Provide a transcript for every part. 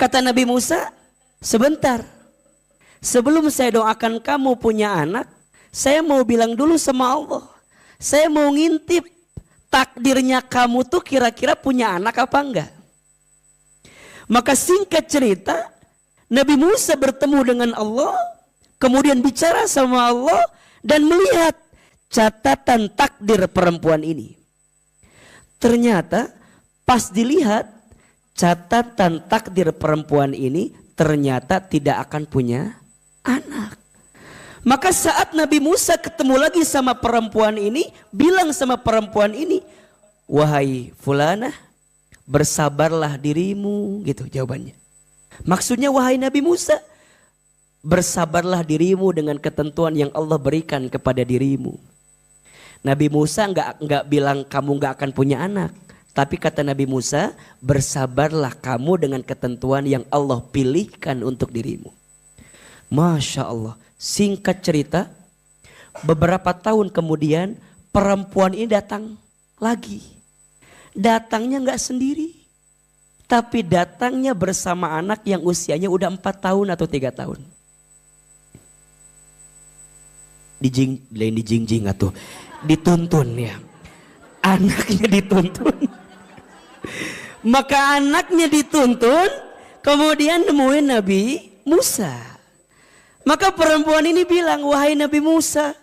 Kata Nabi Musa, sebentar. Sebelum saya doakan kamu punya anak, saya mau bilang dulu sama Allah. Saya mau ngintip takdirnya kamu tuh kira-kira punya anak apa enggak. Maka singkat cerita, Nabi Musa bertemu dengan Allah, kemudian bicara sama Allah dan melihat catatan takdir perempuan ini. Ternyata pas dilihat catatan takdir perempuan ini ternyata tidak akan punya anak. Maka saat Nabi Musa ketemu lagi sama perempuan ini, bilang sama perempuan ini, wahai fulanah, bersabarlah dirimu, gitu jawabannya. Maksudnya wahai Nabi Musa, bersabarlah dirimu dengan ketentuan yang Allah berikan kepada dirimu. Nabi Musa enggak bilang kamu enggak akan punya anak. Tapi kata Nabi Musa, bersabarlah kamu dengan ketentuan yang Allah pilihkan untuk dirimu. Masya Allah. Singkat cerita, beberapa tahun kemudian perempuan ini datang lagi. Datangnya enggak sendiri. Tapi datangnya bersama anak yang usianya udah 4 tahun atau 3 tahun. Dijingjing atau dituntun ya. Anaknya dituntun. Maka anaknya dituntun, kemudian nemuin Nabi Musa. Maka perempuan ini bilang, wahai Nabi Musa,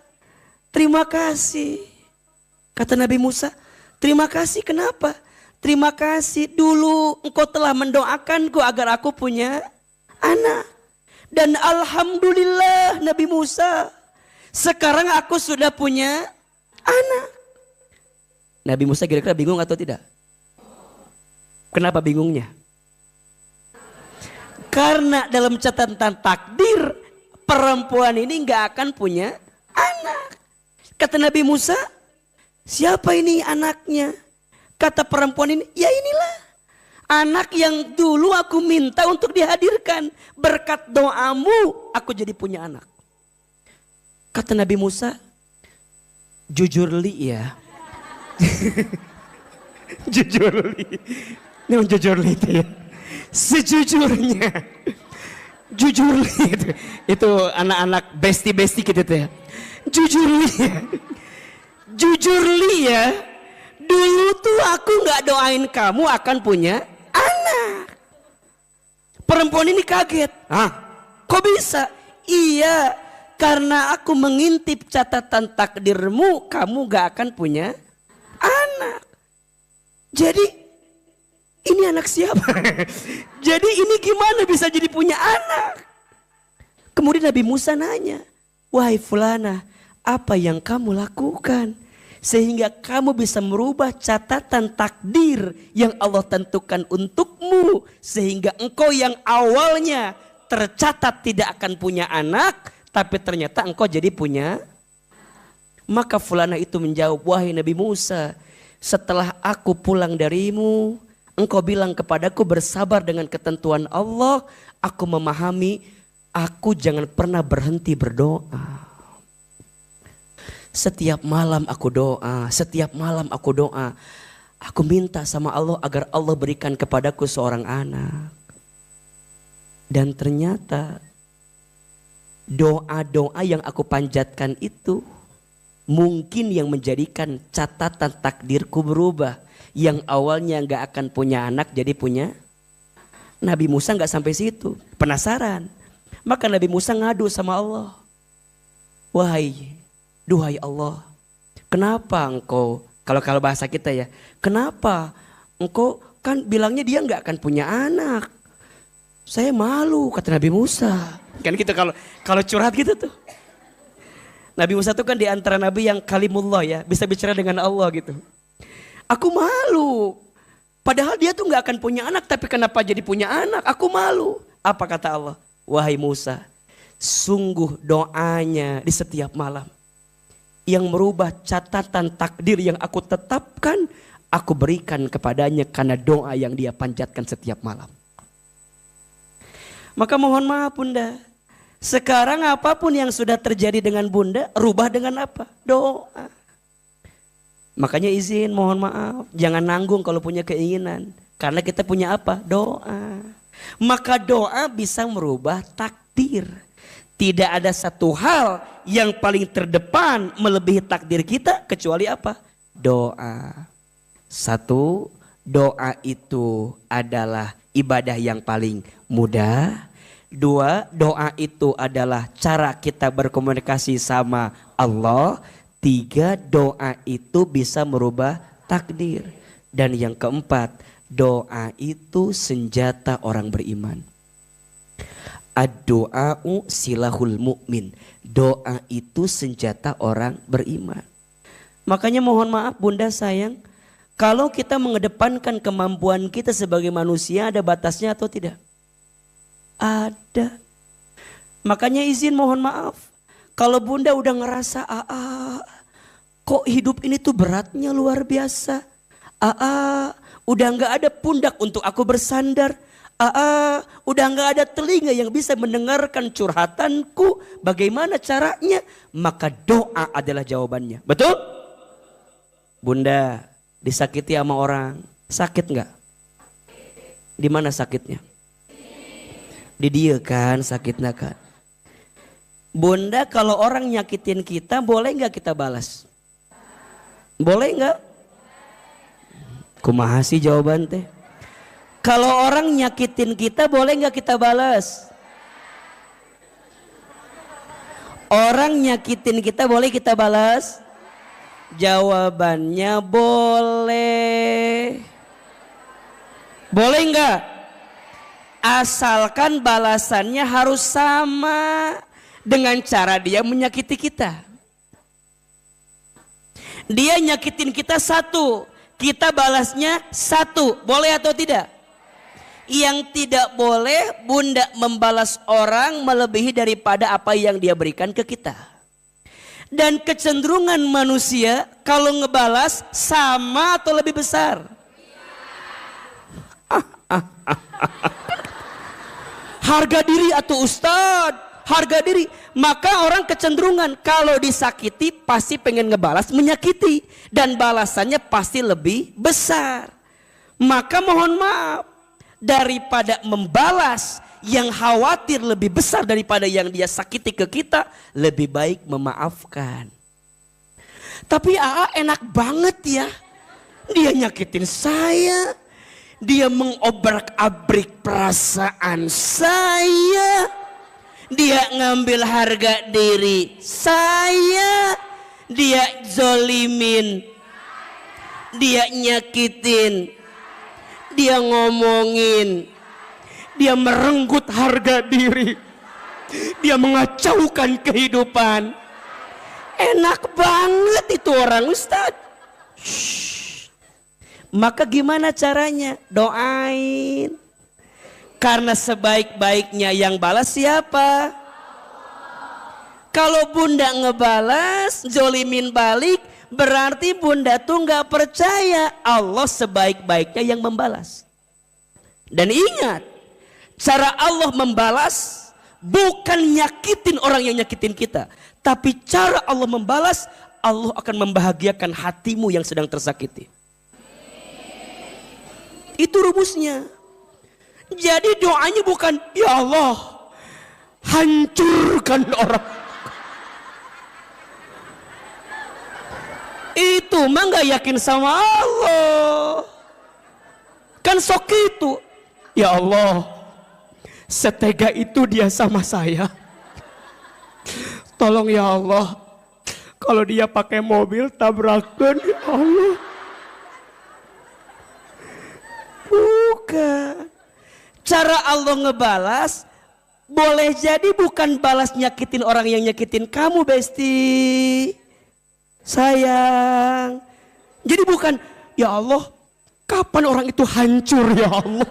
terima kasih. Kata Nabi Musa, terima kasih kenapa? Terima kasih dulu engkau telah mendoakanku agar aku punya anak. Dan alhamdulillah Nabi Musa, sekarang aku sudah punya anak. Nabi Musa kira-kira bingung atau tidak? Kenapa bingungnya? Karena dalam catatan takdir perempuan ini nggak akan punya anak. Kata Nabi Musa, siapa ini anaknya? Kata perempuan ini, ya inilah anak yang dulu aku minta untuk dihadirkan. Berkat doamu aku jadi punya anak. Kata Nabi Musa, jujur li ya. Jujur li. Ini jujur li itu ya. Sejujurnya. Jujur li itu anak-anak besti-besti gitu tuh ya. Jujur li ya. Jujur li ya. Dulu tuh aku gak doain kamu akan punya anak. Perempuan ini kaget. Hah? Kok bisa? Iya, karena aku mengintip catatan takdirmu, kamu gak akan punya anak. Jadi ini anak siapa? Jadi ini gimana bisa jadi punya anak? Kemudian Nabi Musa nanya, wahai fulana, apa yang kamu lakukan sehingga kamu bisa merubah catatan takdir yang Allah tentukan untukmu, sehingga engkau yang awalnya tercatat tidak akan punya anak, tapi ternyata engkau jadi punya. Maka fulana itu menjawab, wahai Nabi Musa, setelah aku pulang darimu, engkau bilang kepadaku bersabar dengan ketentuan Allah, aku memahami, aku jangan pernah berhenti berdoa. Setiap malam aku doa, setiap malam aku doa. Aku minta sama Allah agar Allah berikan kepadaku seorang anak. Dan ternyata doa-doa yang aku panjatkan itu mungkin yang menjadikan catatan takdirku berubah. Yang awalnya gak akan punya anak jadi punya. Nabi Musa gak sampai situ, penasaran. Maka Nabi Musa ngadu sama Allah. Duhai Allah, kenapa engkau, kalau bahasa kita ya, kenapa engkau kan bilangnya dia gak akan punya anak. Saya malu, kata Nabi Musa. Kan gitu kalau curhat gitu tuh. Nabi Musa tuh kan di antara nabi yang kalimullah ya, bisa bicara dengan Allah gitu. Aku malu. Padahal dia tuh gak akan punya anak, tapi kenapa jadi punya anak? Aku malu. Apa kata Allah? Wahai Musa, sungguh doanya di setiap malam yang merubah catatan takdir yang aku tetapkan, aku berikan kepadanya karena doa yang dia panjatkan setiap malam. Maka mohon maaf Bunda, sekarang apapun yang sudah terjadi dengan Bunda, rubah dengan apa? Doa. Makanya izin, mohon maaf, jangan nanggung kalau punya keinginan. Karena kita punya apa? Doa. Maka doa bisa merubah takdir. Tidak ada satu hal yang paling terdepan melebihi takdir kita kecuali apa? Doa. Satu, doa itu adalah ibadah yang paling mudah. Dua, doa itu adalah cara kita berkomunikasi sama Allah. Tiga, doa itu bisa merubah takdir. Dan yang keempat, doa itu senjata orang beriman. Ad-doa'u silahul mu'min. Doa itu senjata orang beriman. Makanya mohon maaf bunda sayang, kalau kita mengedepankan kemampuan kita sebagai manusia, ada batasnya atau tidak? Ada. Makanya izin mohon maaf, kalau bunda udah ngerasa kok hidup ini tuh beratnya luar biasa. Udah gak ada pundak untuk aku bersandar. Udah gak ada telinga yang bisa mendengarkan curhatanku. Bagaimana caranya? Maka doa adalah jawabannya. Betul? Bunda disakiti sama orang, sakit gak? Di mana sakitnya? Di dia kan sakitnya kan. Bunda kalau orang nyakitin kita boleh gak kita balas? Boleh gak? Kumaha sih jawaban teh? Kalau orang nyakitin kita boleh gak kita balas? Orang nyakitin kita boleh kita balas? Jawabannya boleh. Boleh gak? Asalkan balasannya harus sama dengan cara dia menyakiti kita. Dia nyakitin kita satu, kita balasnya satu. Boleh atau tidak? Yang tidak boleh bunda membalas orang melebihi daripada apa yang dia berikan ke kita. Dan kecenderungan manusia kalau ngebalas sama atau lebih besar? Harga diri atau ustad, harga diri. Maka orang kecenderungan kalau disakiti pasti pengen ngebalas menyakiti. Dan balasannya pasti lebih besar. Maka mohon maaf, daripada membalas yang khawatir lebih besar daripada yang dia sakiti ke kita, lebih baik memaafkan. Tapi enak banget ya, dia nyakitin saya, dia mengobrak-abrik perasaan saya, dia ngambil harga diri saya, dia zolimin, dia nyakitin, dia ngomongin, dia merenggut harga diri, dia mengacaukan kehidupan. Enak banget itu orang ustad. Maka gimana caranya? Doain. Karena sebaik-baiknya yang balas siapa? Kalau bunda ngebalas, zolimin balik, berarti bunda tuh gak percaya Allah sebaik-baiknya yang membalas. Dan ingat, cara Allah membalas bukan nyakitin orang yang nyakitin kita. Tapi cara Allah membalas, Allah akan membahagiakan hatimu yang sedang tersakiti. Itu rumusnya. Jadi doanya bukan, ya Allah, hancurkan orang. Itu mah gak yakin sama Allah. Kan sok itu. Ya Allah, setega itu dia sama saya. Tolong ya Allah, kalau dia pakai mobil tabrakan ya Allah. Bukan. Cara Allah ngebalas boleh jadi bukan balas nyakitin orang yang nyakitin kamu, Besti. Sayang. Jadi bukan, ya Allah, kapan orang itu hancur ya Allah.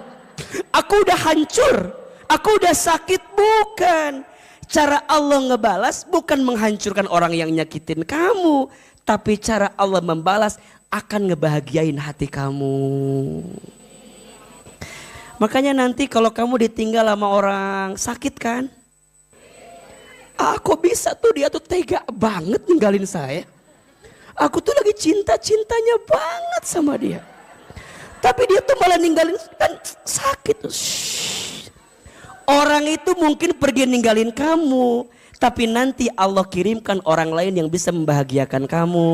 Aku udah hancur, aku udah sakit. Bukan. Cara Allah ngebalas bukan menghancurkan orang yang nyakitin kamu, tapi cara Allah membalas akan ngebahagiain hati kamu. Makanya nanti kalau kamu ditinggal sama orang sakit kan? Kok bisa tuh dia tuh tega banget ninggalin saya. Aku tuh lagi cinta-cintanya banget sama dia. Tapi dia tuh malah ninggalin, kan sakit. Orang itu mungkin pergi ninggalin kamu, tapi nanti Allah kirimkan orang lain yang bisa membahagiakan kamu.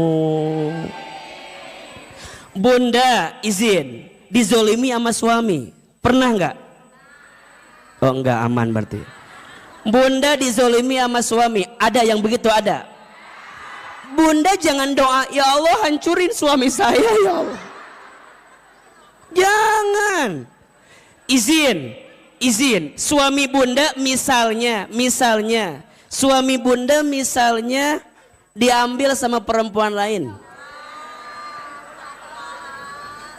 Bunda izin dizolimi sama suami, pernah nggak? Oh enggak, aman berarti. Bunda dizolimi sama suami, ada yang begitu? Ada. Bunda jangan doa, ya Allah hancurin suami saya ya Allah. Jangan. Izin suami bunda misalnya suami bunda misalnya diambil sama perempuan lain.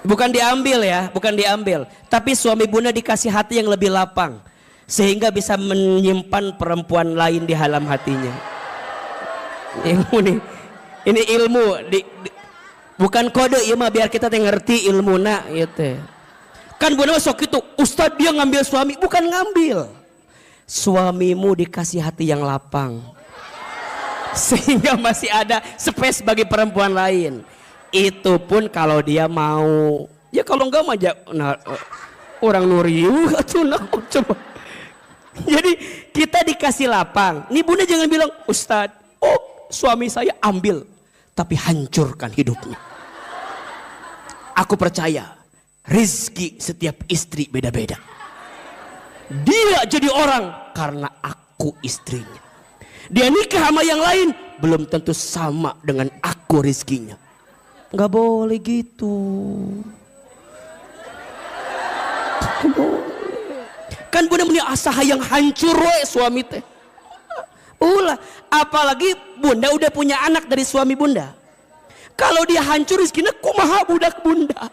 Bukan diambil, tapi suami bunda dikasih hati yang lebih lapang sehingga bisa menyimpan perempuan lain di dalam hatinya. Ilmu nih, ini ilmu bukan kode ya mah, biar kita ngerti ilmu nak gitu. Kan bunda sok itu, Ustadz dia ngambil suami, bukan ngambil. Suamimu dikasih hati yang lapang sehingga masih ada space bagi perempuan lain. Itu pun kalau dia mau. Ya kalau enggak mah orang nuriu atuh coba. Jadi kita dikasih lapang. Nih bunda jangan bilang, Ustadz, oh suami saya ambil, tapi hancurkan hidupnya. Aku percaya rezeki setiap istri beda-beda. Dia jadi orang karena aku istrinya. Dia nikah sama yang lain belum tentu sama dengan aku rezekinya. Nggak boleh gitu. Kan bunda punya asaha yang hancur we suami teh. Ulah, apalagi bunda udah punya anak dari suami bunda. Kalau dia hancur rezekinya kumaha budak bunda.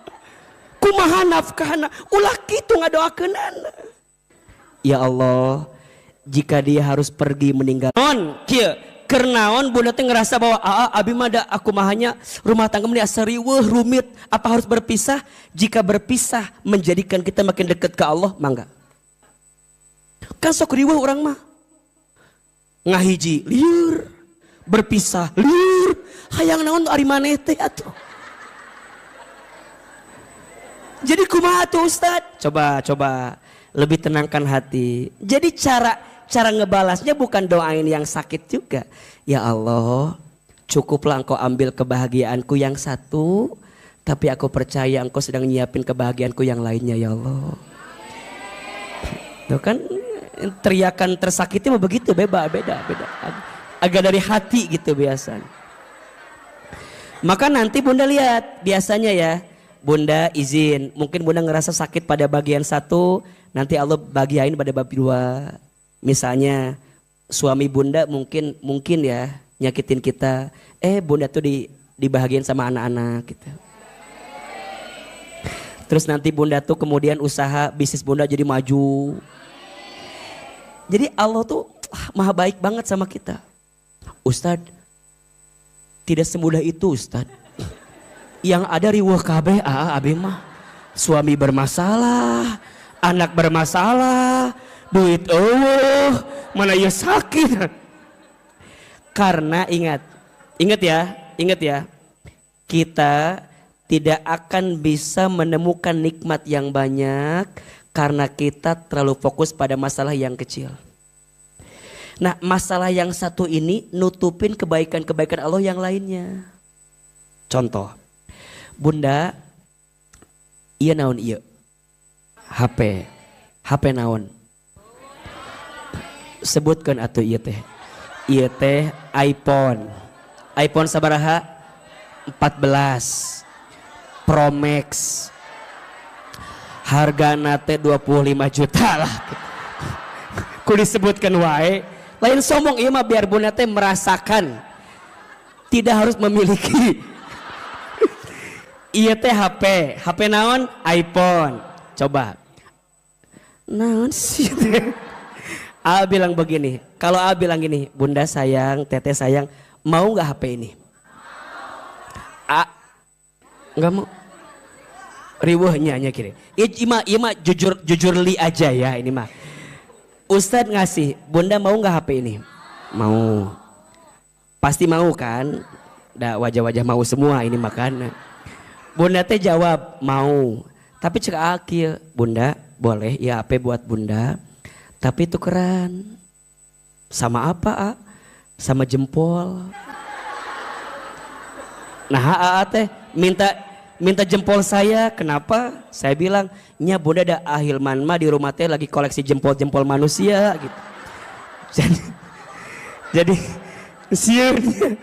Kumaha nafkahna, ulah kitu ngadoakeunana. Ya Allah, jika dia harus pergi meninggal kieu kernaon bunda teh ngerasa bahwa abi mah da aku mahanya rumah tangga meni asa riweuh rumit, apa harus berpisah? Jika berpisah menjadikan kita makin dekat ke Allah, mangga. Kan sok riweuh urang mah. Ngahiji liur, berpisah liur, hayang naon ari maneh teh atuh. Jadi kumaha tuh Ustadz? Coba lebih tenangkan hati. Jadi cara ngebalasnya bukan doain yang sakit juga. Ya Allah, cukuplah engkau ambil kebahagiaanku yang satu, tapi aku percaya engkau sedang nyiapin kebahagiaanku yang lainnya ya Allah. Tuh kan teriakan tersakitnya begitu, beda. Agak dari hati gitu biasanya. Maka nanti bunda lihat biasanya ya. Bunda izin, mungkin bunda ngerasa sakit pada bagian satu, nanti Allah bagiain pada bab dua. Misalnya suami bunda mungkin ya nyakitin kita, bunda tuh dibahagiain sama anak-anak gitu. Terus nanti bunda tuh kemudian usaha bisnis bunda jadi maju. Jadi Allah tuh maha baik banget sama kita. Ustadz, tidak semudah itu Ustadz. Yang ada riweuh kabeh abi mah. Suami bermasalah, anak bermasalah, duit mana ya sakit. Karena ingat ya. Kita tidak akan bisa menemukan nikmat yang banyak karena kita terlalu fokus pada masalah yang kecil. Nah, masalah yang satu ini nutupin kebaikan-kebaikan Allah yang lainnya. Contoh, bunda, iya naon iya? HP naon? Sebutkan atuh iya teh. Iya teh iPhone sabaraha? 14 Pro Max. Hargana teh 25 juta lah. Ku disebutkan wae. Lain sombong ieu mah biar bunda teh merasakan tidak harus memiliki. Iya teh HP naon? iPhone. Coba. Naon sih teh? A bilang begini, kalau A bilang gini, bunda sayang, teteh sayang, mau nggak HP ini? A nggak mau. Riweuhnya kiri. Iya mah jujur li aja ya ini mah. Ustadz ngasih, bunda mau nggak HP ini? Mau. Pasti mau kan? Wajah-wajah mau semua ini makan. Bunda teh jawab mau. Tapi cek akil, bunda boleh ya apa buat bunda. Tapi tukeran. Sama apa A? Sama jempol. Nah A teh minta jempol saya, kenapa? Saya bilang, nya bunda ada Ahilman mah di rumah teh lagi koleksi jempol-jempol manusia gitu. Jadi siurnya.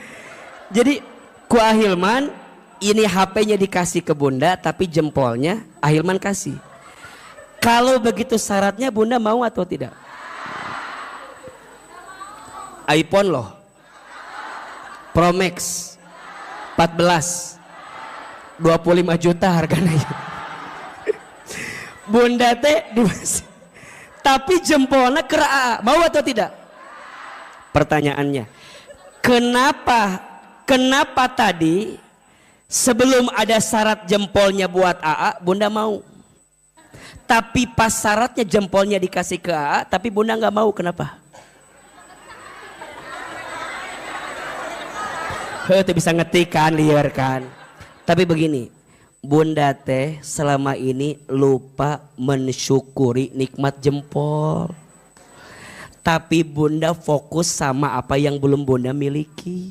Jadi ku Ahilman ini HP-nya dikasih ke bunda tapi jempolnya Ahilman kasih. Kalau begitu syaratnya bunda mau atau tidak? iPhone loh. Pro Max 14 25 juta harganya. Bunda teh tapi jempolnya ke AA, mau atau tidak? Pertanyaannya, kenapa tadi sebelum ada syarat jempolnya buat AA, bunda mau? Tapi pas syaratnya jempolnya dikasih ke AA, tapi bunda nggak mau, kenapa? Itu bisa ngetik kan, liar kan. Tapi begini, bunda teh selama ini lupa mensyukuri nikmat jempol. Tapi bunda fokus sama apa yang belum bunda miliki.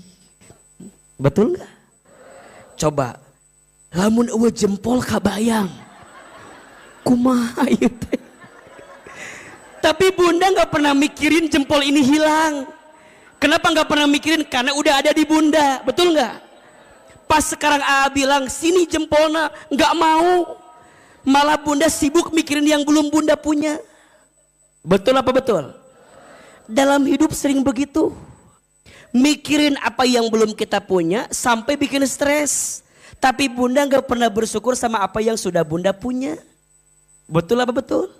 Betul nggak? Coba, lamun eueuh jempol kabayang, kumaha ieu teh? Tapi bunda nggak pernah mikirin jempol ini hilang. Kenapa nggak pernah mikirin? Karena udah ada di bunda, betul nggak? Pas sekarang AA bilang sini jempolnya, nggak mau. Malah bunda sibuk mikirin yang belum bunda punya. Betul apa betul? Dalam hidup sering begitu. Mikirin apa yang belum kita punya sampai bikin stres. Tapi bunda nggak pernah bersyukur sama apa yang sudah bunda punya. Betul apa betul?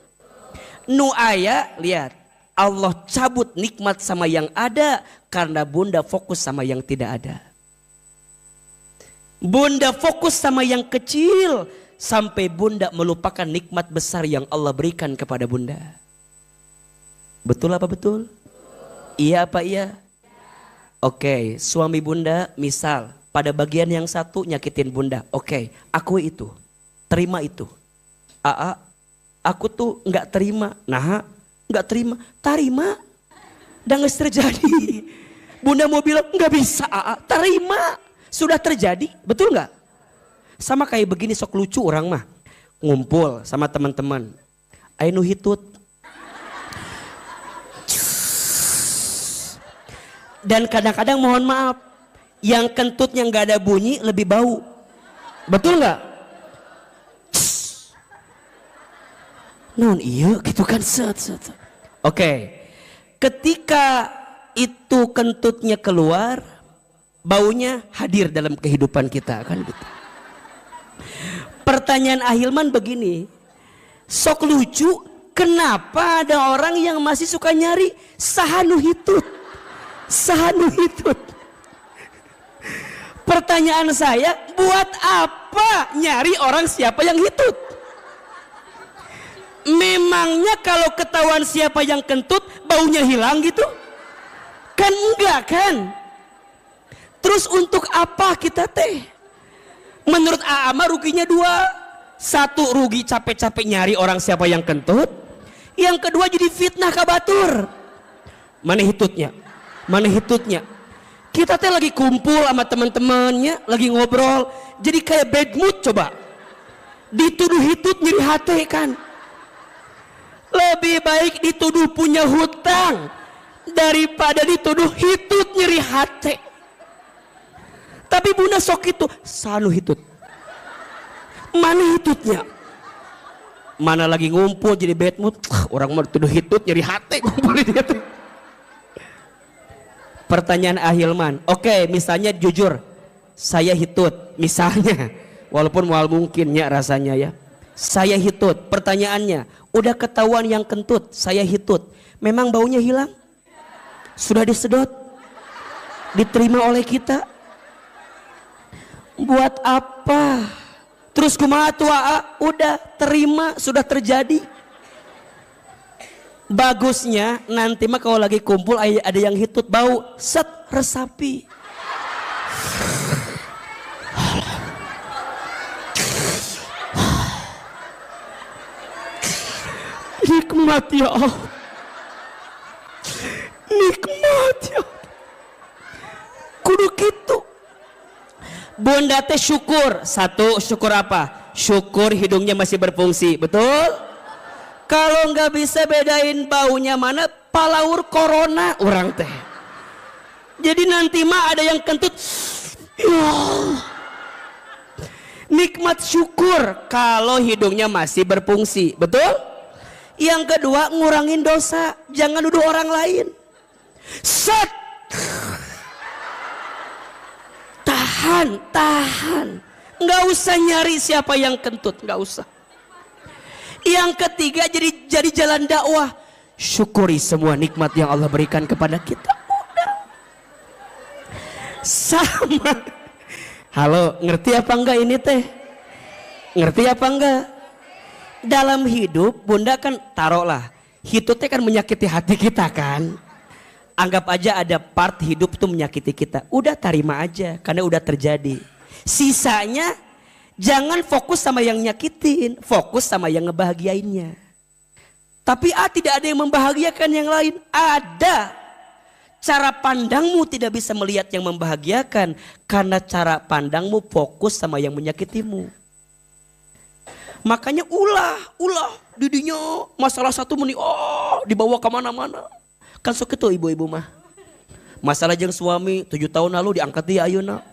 Nu aya, lihat. Allah cabut nikmat sama yang ada karena bunda fokus sama yang tidak ada. Bunda fokus sama yang kecil sampai bunda melupakan nikmat besar yang Allah berikan kepada bunda. Betul apa betul? Iya apa iya? Oke, suami bunda misal pada bagian yang satu nyakitin bunda. Oke, aku itu terima itu. AA, aku tuh nggak terima. Nah, nggak terima, dan nggak terjadi. Bunda mau bilang nggak bisa, terima, sudah terjadi, betul nggak? Sama kayak begini sok lucu orang mah, ngumpul sama teman-teman, ayo nu hitut, dan kadang-kadang mohon maaf, yang kentutnya nggak ada bunyi lebih bau, betul nggak? Non iya gitu kan set. Oke, ketika itu kentutnya keluar, baunya hadir dalam kehidupan kita kan gitu. Pertanyaan Ahilman begini, sok lucu, kenapa ada orang yang masih suka nyari sahanu hitut? Pertanyaan saya, buat apa nyari orang siapa yang hitut? Memangnya kalau ketahuan siapa yang kentut baunya hilang gitu? Kan enggak kan? Terus untuk apa kita teh? Menurut Aama ruginya dua. Satu, rugi capek-capek nyari orang siapa yang kentut. Yang kedua jadi fitnah kabatur. Mana hitutnya? Kita teh lagi kumpul sama teman-temannya, lagi ngobrol. Jadi kayak bad mood coba. Dituduh hitut nyeri hati kan? Lebih baik dituduh punya hutang daripada dituduh hitut nyeri hati. Tapi bunda sok itu sanu hitut. Mana hitutnya? Mana lagi ngumpul jadi bad mood, orang mau dituduh hitut nyeri hati ngumpul dia tuh. Pertanyaan Ahilman, oke, misalnya jujur saya hitut, misalnya, walaupun mual mungkinnya rasanya ya. Saya hitut, pertanyaannya, udah ketahuan yang kentut, saya hitut, memang baunya hilang? Sudah disedot? Diterima oleh kita? Buat apa? Terus kumaha tua? Udah terima, sudah terjadi. Bagusnya nanti mah kalau lagi kumpul ada yang hitut bau, set resapi. nikmat ya Allah. Nikmat ya Allah. Kudu gitu. Bunda teh syukur. Satu, syukur apa? Syukur hidungnya masih berfungsi. Betul? Kalau nggak bisa bedain baunya mana, palaur corona orang teh. Jadi nanti mah ada yang kentut. Ya. Nikmat syukur kalau hidungnya masih berfungsi. Betul? Yang kedua, ngurangin dosa. Jangan nuduh orang lain. Set. Tahan. Nggak usah nyari siapa yang kentut, nggak usah. Yang ketiga, jadi jalan dakwah. Syukuri semua nikmat yang Allah berikan kepada kita. Udah. Sama. Halo, ngerti apa enggak ini teh? Ngerti apa enggak? Dalam hidup, Bunda kan taruhlah, itu teh kan menyakiti hati kita kan. Anggap aja ada part hidup tuh menyakiti kita. Udah terima aja karena udah terjadi. Sisanya jangan fokus sama yang nyakitin, fokus sama yang ngebahagiainnya. Tapi tidak ada yang membahagiakan yang lain. Ada. Cara pandangmu tidak bisa melihat yang membahagiakan karena cara pandangmu fokus sama yang menyakitimu. Makanya ulah didinya masalah satu menit dibawa kemana-mana. Kan sok itu ibu-ibu mah. Masalah jeung suami 7 tahun lalu diangkat dia ayeuna.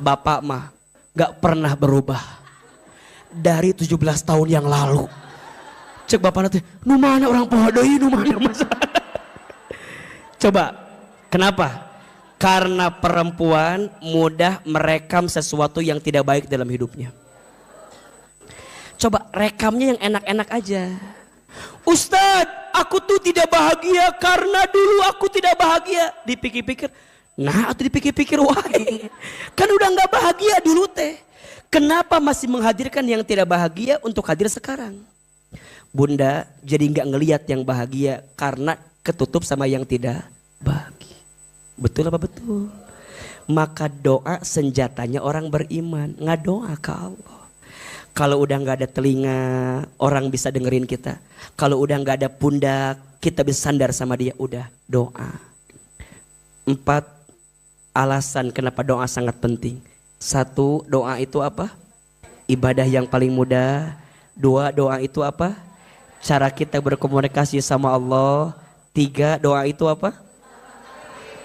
Bapak mah gak pernah berubah. Dari 17 tahun yang lalu. Cek bapak nanti, nu mana orang poho deui, nu mana masalah. Coba, kenapa? Karena perempuan mudah merekam sesuatu yang tidak baik dalam hidupnya. Coba rekamnya yang enak-enak aja. Ustadz, aku tuh tidak bahagia karena dulu aku tidak bahagia. Dipikir-pikir, atau dipikir-pikir, wae. Kan udah gak bahagia dulu teh. Kenapa masih menghadirkan yang tidak bahagia untuk hadir sekarang? Bunda jadi gak ngelihat yang bahagia karena ketutup sama yang tidak bahagia. Betul apa betul? Maka doa senjatanya orang beriman. Ngadoa ke Allah. Kalau udah gak ada telinga, orang bisa dengerin kita. Kalau udah gak ada pundak, kita bisa sandar sama dia. Udah, doa. 4 alasan kenapa doa sangat penting. 1, doa itu apa? Ibadah yang paling mudah. 2, doa itu apa? Cara kita berkomunikasi sama Allah. 3, doa itu apa?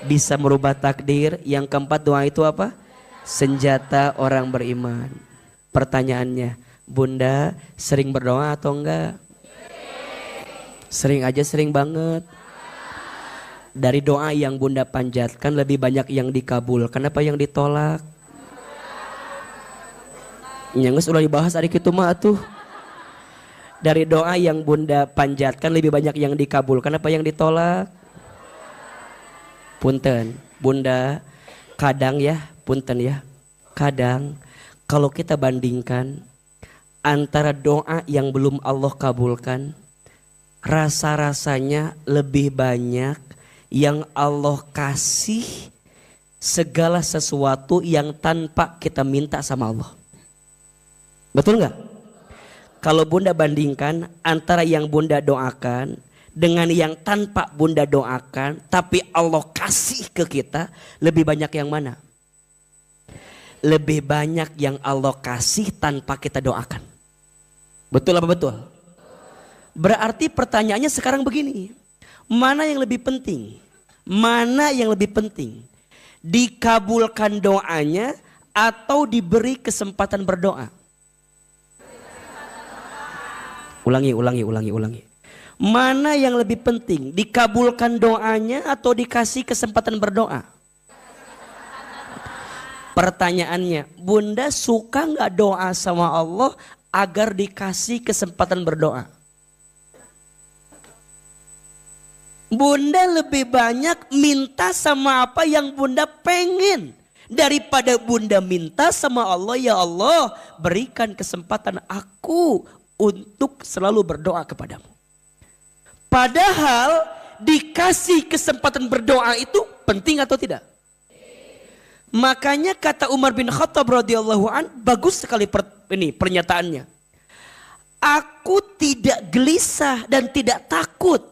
Bisa merubah takdir. Yang keempat, doa itu apa? Senjata orang beriman. Pertanyaannya, Bunda sering berdoa atau enggak? Sering aja, sering banget. Dari doa yang Bunda panjatkan lebih banyak yang dikabul. Kenapa yang ditolak? Yang sudah dibahas hari itu mah tuh. Dari doa yang Bunda panjatkan lebih banyak yang dikabul. Kenapa yang ditolak? Punten, Bunda, kadang ya, punten ya. Kadang kalau kita bandingkan antara doa yang belum Allah kabulkan, rasa-rasanya lebih banyak yang Allah kasih segala sesuatu yang tanpa kita minta sama Allah. Betul nggak? Kalau Bunda bandingkan antara yang Bunda doakan dengan yang tanpa Bunda doakan, tapi Allah kasih ke kita, lebih banyak yang mana? Lebih banyak yang Allah kasih tanpa kita doakan. Betul apa betul? Berarti pertanyaannya sekarang begini. Mana yang lebih penting? Mana yang lebih penting? Dikabulkan doanya atau diberi kesempatan berdoa? Ulangi. Mana yang lebih penting? Dikabulkan doanya atau dikasih kesempatan berdoa? Pertanyaannya, Bunda suka gak doa sama Allah agar dikasih kesempatan berdoa? Bunda lebih banyak minta sama apa yang Bunda pengen daripada Bunda minta sama Allah, ya Allah berikan kesempatan aku untuk selalu berdoa kepadamu. Padahal dikasih kesempatan berdoa itu penting atau tidak? Makanya kata Umar bin Khattab radhiyallahu an, bagus sekali ini pernyataannya. Aku tidak gelisah dan tidak takut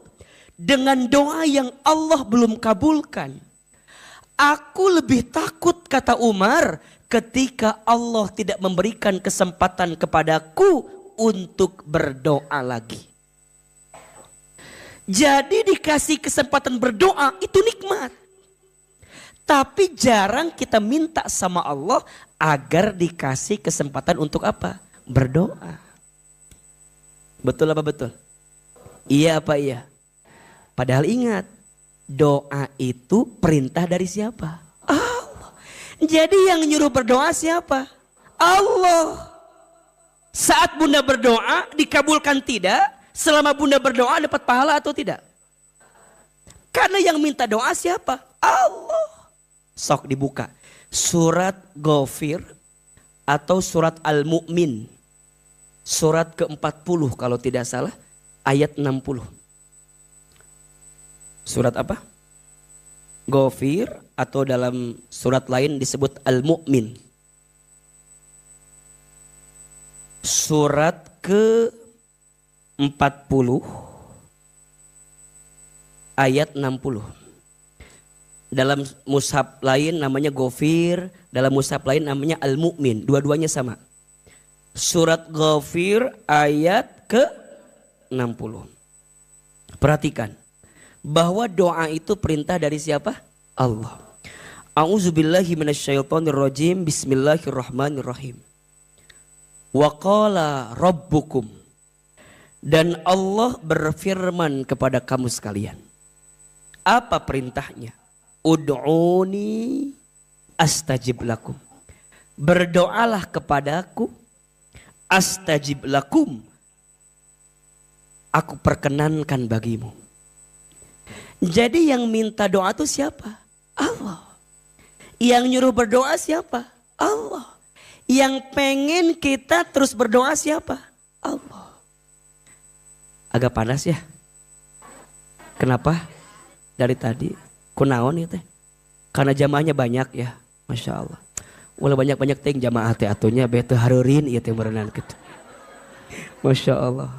dengan doa yang Allah belum kabulkan. Aku lebih takut, kata Umar, ketika Allah tidak memberikan kesempatan kepadaku untuk berdoa lagi. Jadi dikasih kesempatan berdoa itu nikmat. Tapi jarang kita minta sama Allah agar dikasih kesempatan untuk apa? Berdoa. Betul apa betul? Iya apa iya? Padahal ingat, doa itu perintah dari siapa? Allah. Jadi yang nyuruh berdoa siapa? Allah. Saat bunda berdoa dikabulkan tidak? Selama bunda berdoa dapat pahala atau tidak? Karena yang minta doa siapa? Allah. Sok dibuka. Surat Ghafir atau surat Al-Mu'min. Surat ke-40 kalau tidak salah, ayat 60. Surat apa? Ghafir atau dalam surat lain disebut Al-Mu'min. Surat ke-40 ayat 60. Dalam mushaf lain namanya Ghafir, dalam mushaf lain namanya Al-Mu'min. Dua-duanya sama. Surat Ghafir ayat ke-60. Perhatikan bahwa doa itu perintah dari siapa? Allah. A'udzubillahi minasyaitonirrajim. Bismillahirrahmanirrahim. Wa qala rabbukum. Dan Allah berfirman kepada kamu sekalian. Apa perintahnya? Ud'uni astajib lakum. Berdoalah kepadaku, astajib lakum, aku perkenankan bagimu. Jadi yang minta doa itu siapa? Allah. Yang nyuruh berdoa siapa? Allah. Yang pengen kita terus berdoa siapa? Allah. Agak panas ya? Kenapa? Dari tadi kunaon ya teh? Karena jamaahnya banyak ya, Masya Allah. Walau banyak-banyak ting jamaah teh atunya bete hareurin ieu teh berenang gitu. Masya Allah.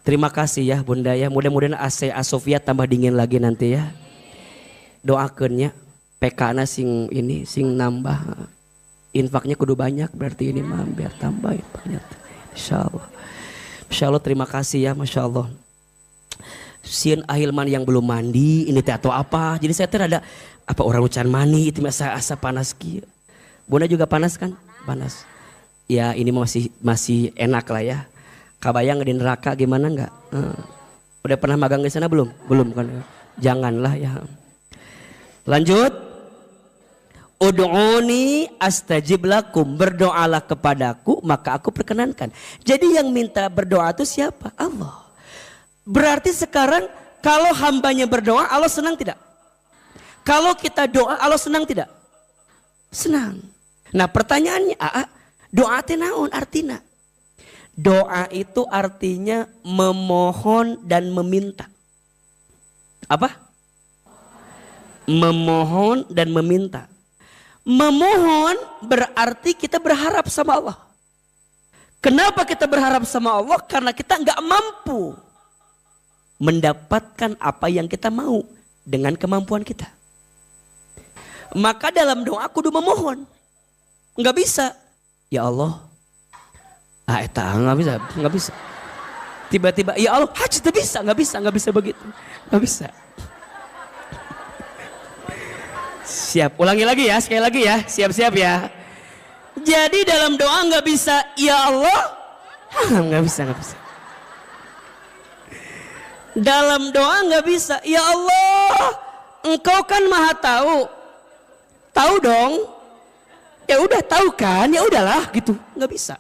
Terima kasih ya bunda ya. Mudah-mudahan AC Asofia tambah dingin lagi nanti ya. Doakeun nya PK-na sing ini sing nambah. Infaknya kudu banyak berarti ini mah biar tambah infaknya. Insyaallah. Insyaallah terima kasih ya Masya Allah. Sieun ahilman yang belum mandi ini teh atau apa. Jadi saya teh ada apa orang ucan mani itu asa panas kieu. Bunda juga panas kan? Panas. Ya ini masih enak lah ya. Kabayang di neraka gimana enggak? Udah pernah magang di sana belum? Belum kan? Janganlah ya. Lanjut. Ud'uni astajib lakum. Berdoalah kepadaku maka aku perkenankan. Jadi yang minta berdoa itu siapa? Allah. Berarti sekarang kalau hambanya berdoa Allah senang tidak? Kalau kita doa Allah senang tidak? Senang. Nah pertanyaannya, doa teh naon artina? Doa itu artinya memohon dan meminta. Apa? Memohon dan meminta. Memohon berarti kita berharap sama Allah. Kenapa kita berharap sama Allah? Karena kita nggak mampu mendapatkan apa yang kita mau dengan kemampuan kita. Maka dalam doa kudu memohon. Nggak bisa. Ya Allah. Nggak bisa. Tiba-tiba ya Allah, haji itu bisa, nggak bisa begitu. Nggak bisa. Siap, ulangi lagi ya, sekali lagi ya, siap-siap ya. Jadi dalam doa nggak bisa, ya Allah, nggak bisa. Dalam doa nggak bisa, ya Allah, Engkau kan maha tahu dong. Ya udah tahu kan, ya udahlah gitu, nggak bisa.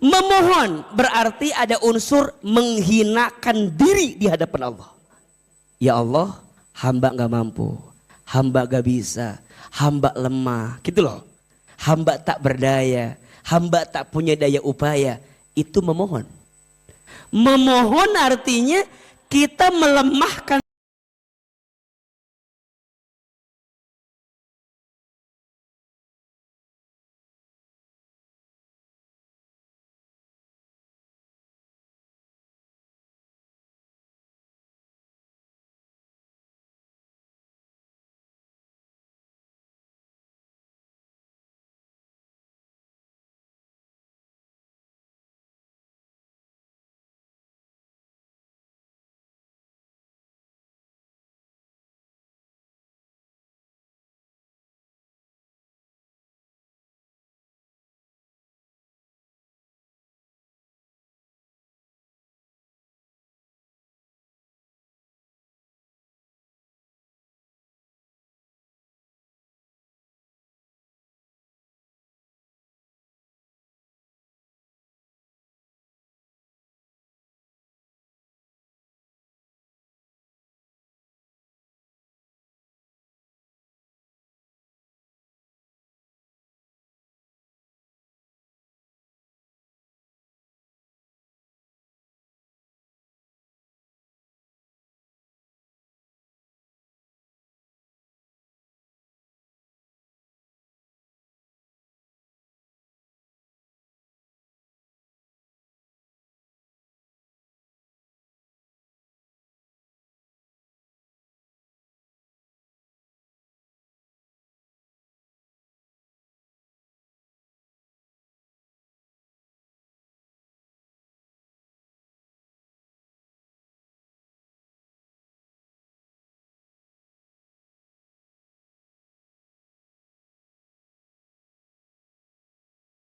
Memohon berarti ada unsur menghinakan diri di hadapan Allah. Ya Allah, hamba nggak mampu, hamba nggak bisa, hamba lemah, gitu loh. Hamba tak berdaya, hamba tak punya daya upaya. Itu memohon. Memohon artinya kita melemahkan